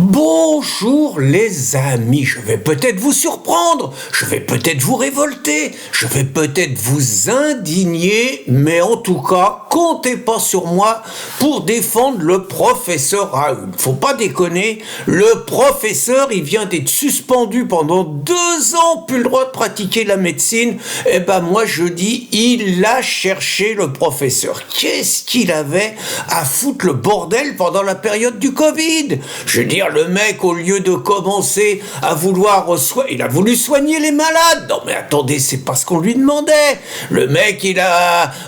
Bonjour les amis, je vais peut-être vous surprendre, je vais peut-être vous révolter, je vais peut-être vous indigner, mais en tout cas, comptez pas sur moi pour défendre le professeur Raoult. Faut pas déconner, le professeur, il vient d'être suspendu pendant 2 ans, plus le droit de pratiquer la médecine. Eh ben moi je dis, il a cherché le professeur. Qu'est-ce qu'il avait à foutre le bordel pendant la période du Covid? Je veux dire, le mec, au lieu de commencer à vouloir il a voulu soigner les malades. Non mais attendez, c'est pas ce qu'on lui demandait. Le mec,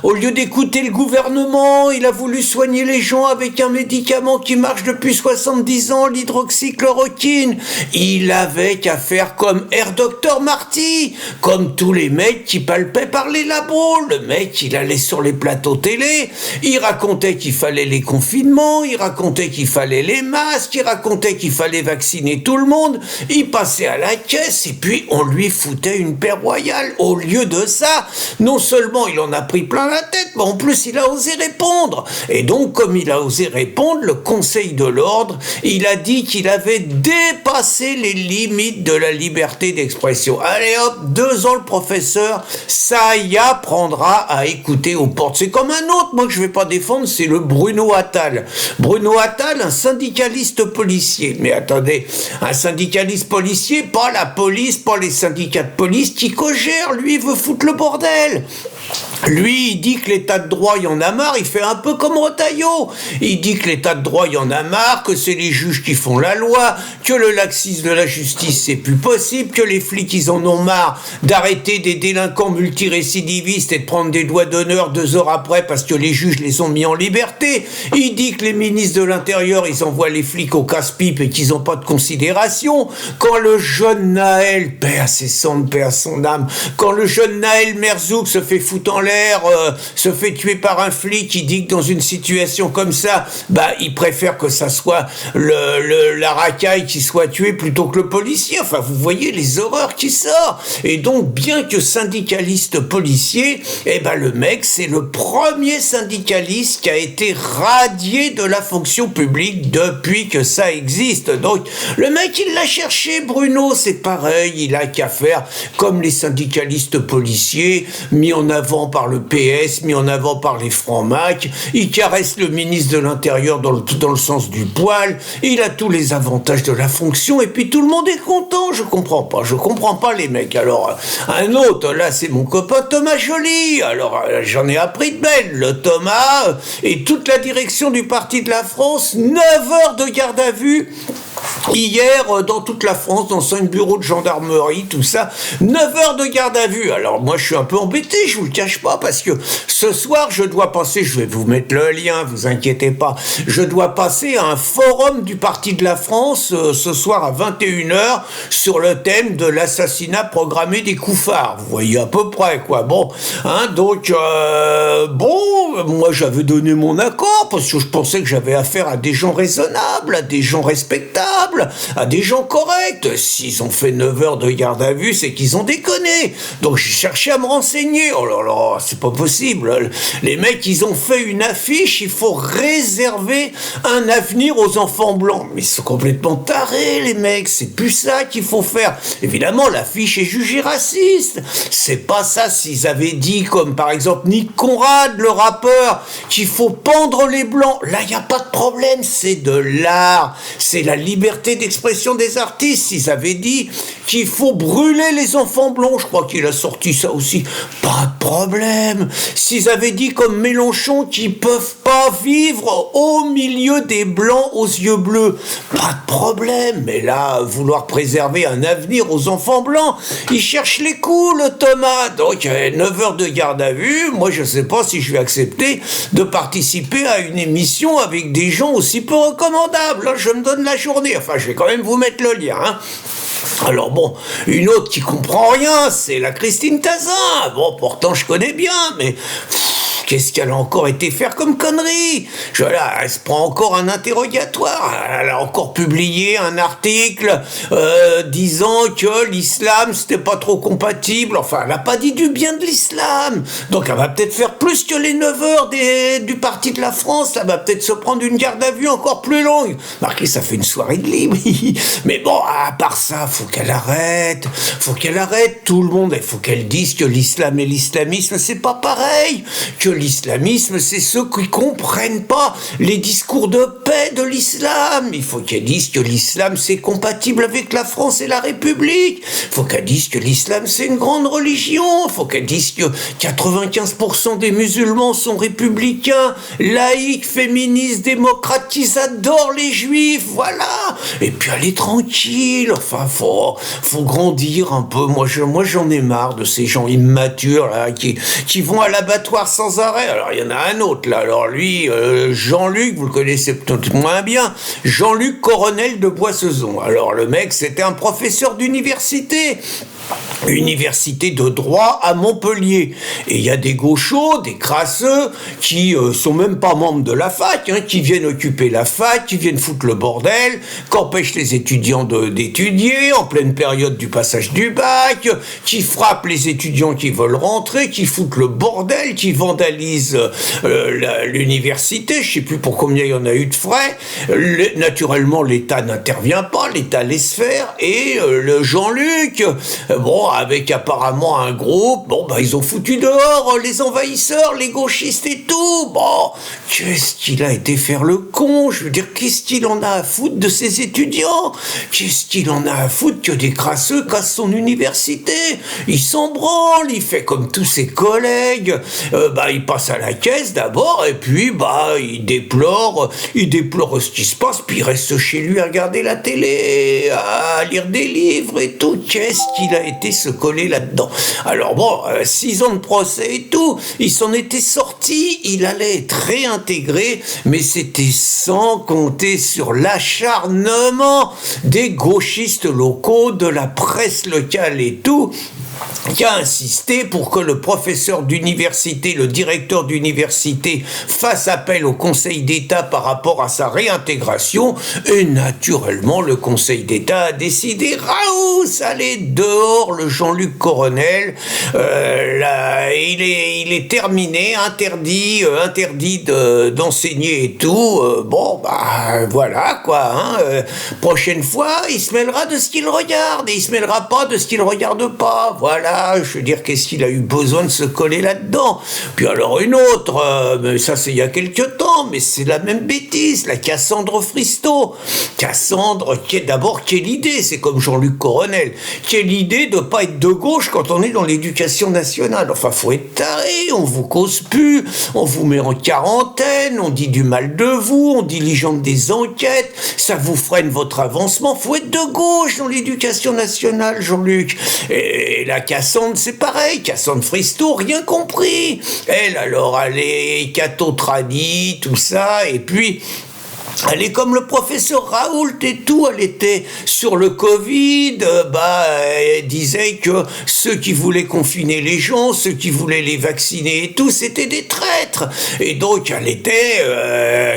au lieu d'écouter le gouvernement, il a voulu soigner les gens avec un médicament qui marche depuis 70 ans, l'hydroxychloroquine. Il avait qu'à faire comme Air Docteur Marty, comme tous les mecs qui palpaient par les labos. Le mec, il allait sur les plateaux télé, il racontait qu'il fallait les confinements, il racontait qu'il fallait les masques, il racontait qu'il fallait vacciner tout le monde, il passait à la caisse et puis on lui foutait une paix royale. Au lieu de ça, non seulement il en a pris plein la tête, mais en plus il a osé répondre. Et donc, comme il a osé répondre, le Conseil de l'Ordre, il a dit qu'il avait dépassé les limites de la liberté d'expression. Allez hop, 2 ans le professeur, ça y apprendra à écouter aux portes. C'est comme un autre, moi que je vais pas défendre, c'est le Bruno Attal. Bruno Attal, un syndicaliste policier. Mais attendez, un syndicaliste policier, pas la police, pas les syndicats de police qui cogèrent, lui il veut foutre le bordel. Lui, il dit que l'état de droit, il y en a marre, il fait un peu comme Retailleau. Il dit que l'état de droit, il y en a marre, que c'est les juges qui font la loi, que le laxisme de la justice, c'est plus possible, que les flics, ils en ont marre d'arrêter des délinquants multirécidivistes et de prendre des doigts d'honneur 2 heures après parce que les juges les ont mis en liberté. Il dit que les ministres de l'Intérieur, ils envoient les flics au casse-pipe et qu'ils n'ont pas de considération. Quand le jeune Naël, paix à ses cendres, paix à son âme, quand le jeune Naël Merzouk se fait foutre en l'air, se fait tuer par un flic, il dit que dans une situation comme ça, il préfère que ça soit la racaille qui soit tuée plutôt que le policier. Enfin, vous voyez les horreurs qui sortent. Et donc, bien que syndicaliste policier, le mec, c'est le premier syndicaliste qui a été radié de la fonction publique depuis que ça existe. Donc, le mec, il l'a cherché, Bruno, c'est pareil, il a qu'à faire comme les syndicalistes policiers, mis en avant par le PS, mis en avant par les francs-macs, il caresse le ministre de l'Intérieur dans le sens du poil, il a tous les avantages de la fonction, et puis tout le monde est content. Je comprends pas les mecs. Alors, un autre, là, c'est mon copain Thomas Joly. Alors, j'en ai appris de belles. Le Thomas et toute la direction du Parti de la France, 9 heures de garde à vue hier dans toute la France, dans 5 bureaux de gendarmerie, tout ça, 9 heures de garde à vue. Alors moi je suis un peu embêté, je vous le cache pas, parce que ce soir je dois passer, je vais vous mettre le lien, vous inquiétez pas, je dois passer à un forum du Parti de la France ce soir à 21 heures sur le thème de l'assassinat programmé des Couffards. Vous voyez à peu près quoi. Bon, donc moi j'avais donné mon accord parce que je pensais que j'avais affaire à des gens raisonnables, à des gens respectables, à des gens corrects. S'ils ont fait 9 heures de garde à vue, c'est qu'ils ont déconné. Donc j'ai cherché à me renseigner. Oh là là, c'est pas possible. Les mecs, ils ont fait une affiche, il faut réserver un avenir aux enfants blancs. Mais ils sont complètement tarés, les mecs. C'est plus ça qu'il faut faire. Évidemment, l'affiche est jugée raciste. C'est pas ça. S'ils avaient dit, comme par exemple Nick Conrad, le rappeur, qu'il faut pendre les blancs, là, il n'y a pas de problème. C'est de l'art. C'est la liberté d'expression des artistes. S'ils avaient dit qu'il faut brûler les enfants blancs, je crois qu'il a sorti ça aussi, pas de problème. S'ils avaient dit comme Mélenchon qu'ils peuvent pas vivre au milieu des blancs aux yeux bleus, pas de problème. Mais là, vouloir préserver un avenir aux enfants blancs, ils cherchent les coups, le Thomas. Donc 9 heures de garde à vue, moi je sais pas si je vais accepter de participer à une émission avec des gens aussi peu recommandables. Là, je me donne la journée. Enfin, je vais quand même vous mettre le lien. Alors bon, une autre qui comprend rien, c'est la Christine Tazin. Bon, pourtant je connais bien, mais Qu'est-ce qu'elle a encore été faire comme connerie? Là, elle se prend encore un interrogatoire. Elle a encore publié un article disant que l'islam, c'était pas trop compatible. Enfin, elle n'a pas dit du bien de l'islam. Donc, elle va peut-être faire plus que les 9 heures du Parti de la France. Elle va peut-être se prendre une garde à vue encore plus longue. Marquez, ça fait une soirée de libre. Mais bon, à part ça, faut qu'elle arrête. Faut qu'elle arrête tout le monde. Il faut qu'elle dise que l'islam et l'islamisme, c'est pas pareil. Que l'islamisme, c'est ceux qui comprennent pas les discours de paix de l'islam. Il faut qu'elle dise que l'islam, c'est compatible avec la France et la République. Il faut qu'elle dise que l'islam, c'est une grande religion. Il faut qu'elle dise que 95% des musulmans sont républicains, laïcs, féministes, démocrates, qui adorent les juifs, voilà. Et puis elle est tranquille. Enfin, faut grandir un peu. Moi, j'en ai marre de ces gens immatures là qui vont à l'abattoir sans arrêt. Alors il y en a un autre là. Alors lui, Jean-Luc, vous le connaissez peut-être moins bien. Jean-Luc Coronel de Boissezon. Alors le mec, c'était un professeur d'université. Université de droit à Montpellier. Et il y a des gauchos, des crasseux, qui sont même pas membres de la fac, qui viennent occuper la fac, qui viennent foutre le bordel, qui empêchent les étudiants d'étudier en pleine période du passage du bac, qui frappent les étudiants qui veulent rentrer, qui foutent le bordel, qui vandalisent l'université. Je sais plus pour combien il y en a eu de frais. Naturellement, l'État n'intervient pas, l'État laisse faire. Et le Jean-Luc, bon, avec apparemment un groupe, ils ont foutu dehors les envahisseurs, les gauchistes et tout. Bon, qu'est-ce qu'il a été faire le con? Je veux dire, qu'est-ce qu'il en a à foutre de ses étudiants? Qu'est-ce qu'il en a à foutre que des crasseux cassent son université? Il s'en branle, il fait comme tous ses collègues. Il passe à la caisse d'abord, et puis, il déplore ce qui se passe, puis il reste chez lui à regarder la télé, à lire des livres et tout. Qu'est-ce qu'il a été se coller là-dedans? Alors bon, 6 ans de procès et tout, il s'en était sorti, il allait être réintégré, mais c'était sans compter sur l'acharnement des gauchistes locaux, de la presse locale et tout, qui a insisté pour que le professeur d'université, le directeur d'université, fasse appel au Conseil d'État par rapport à sa réintégration. Et naturellement, le Conseil d'État a décidé, Raoult, allez dehors, le Jean-Luc Coronel. Il est terminé, interdit d'enseigner et tout. Voilà quoi. Prochaine fois, il se mêlera de ce qu'il regarde et il se mêlera pas de ce qu'il regarde pas. Voilà, je veux dire, qu'est-ce qu'il a eu besoin de se coller là-dedans? Puis alors une autre, mais ça c'est il y a quelques temps, mais c'est la même bêtise, la Cassandre Fristo. Cassandre, quelle idée, c'est comme Jean-Luc Coronel, quelle idée de pas être de gauche quand on est dans l'éducation nationale. Enfin, faut être taré, on vous cause plus, on vous met en quarantaine, on dit du mal de vous, on diligente des enquêtes, ça vous freine votre avancement. Faut être de gauche dans l'éducation nationale, Jean-Luc. Et la Cassandre, c'est pareil, Cassandre Fristo, rien compris. Elle, alors, elle est catho-tradi, tout ça, et puis elle est comme le professeur Raoult et tout, elle était sur le Covid, elle disait que ceux qui voulaient confiner les gens, ceux qui voulaient les vacciner et tout, c'était des traîtres. Et donc elle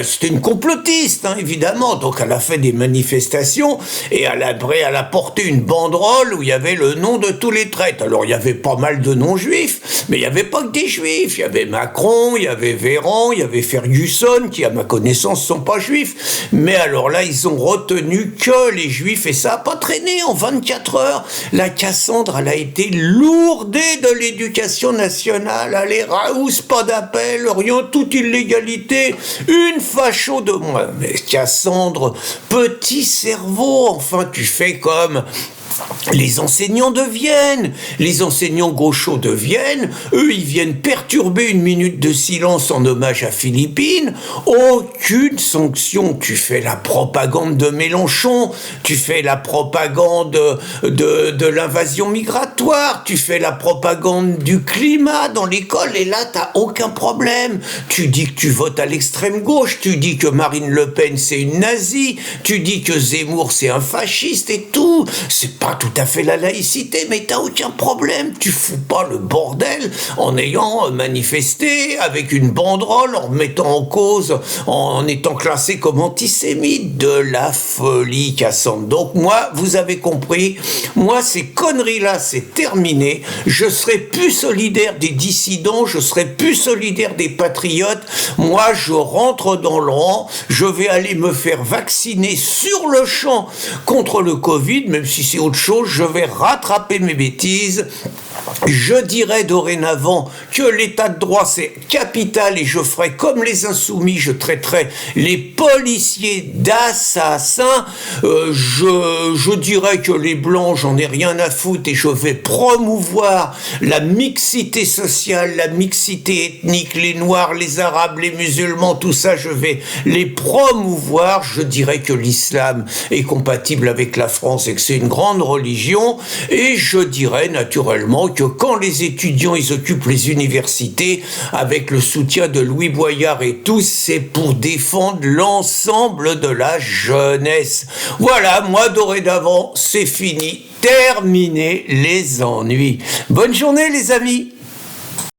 c'était une complotiste, évidemment. Donc elle a fait des manifestations et elle a porté une banderole où il y avait le nom de tous les traîtres. Alors il y avait pas mal de non-juifs, mais il y avait pas que des juifs. Il y avait Macron, il y avait Véran, il y avait Ferguson, qui à ma connaissance sont pas juifs. Mais alors là, ils ont retenu que les juifs, et ça n'a pas traîné en 24 heures. La Cassandre, elle a été lourdée de l'éducation nationale. Allez, Raoult, pas d'appel, rien, toute illégalité, une facho de moins. Mais Cassandre, petit cerveau, enfin, tu fais comme les enseignants de Vienne, les enseignants gauchos de Vienne, eux, ils viennent perturber une minute de silence en hommage à Philippine. Aucune sanction. Tu fais la propagande de Mélenchon, tu fais la propagande de l'invasion migratoire, tu fais la propagande du climat dans l'école, et là, t'as aucun problème. Tu dis que tu votes à l'extrême gauche, tu dis que Marine Le Pen, c'est une nazie, tu dis que Zemmour, c'est un fasciste et tout. C'est pas pas tout à fait la laïcité, mais t'as aucun problème. Tu fous pas le bordel en ayant manifesté avec une banderole, en mettant en cause, en étant classé comme antisémite. De la folie, Cassandre. Donc moi, vous avez compris, moi, ces conneries-là, c'est terminé. Je serai plus solidaire des dissidents, je serai plus solidaire des patriotes. Moi, je rentre dans le rang, je vais aller me faire vacciner sur le champ contre le Covid, même si c'est autre chose, je vais rattraper mes bêtises. Je dirais dorénavant que l'état de droit c'est capital et je ferai comme les insoumis, je traiterai les policiers d'assassins. Je dirais que les blancs, j'en ai rien à foutre et je vais promouvoir la mixité sociale, la mixité ethnique, les noirs, les arabes, les musulmans, tout ça je vais les promouvoir. Je dirais que l'islam est compatible avec la France et que c'est une grande religion et je dirais naturellement que quand les étudiants ils occupent les universités avec le soutien de Louis Boyard et tous, c'est pour défendre l'ensemble de la jeunesse. Voilà, moi dorénavant, c'est fini. Terminé les ennuis. Bonne journée les amis.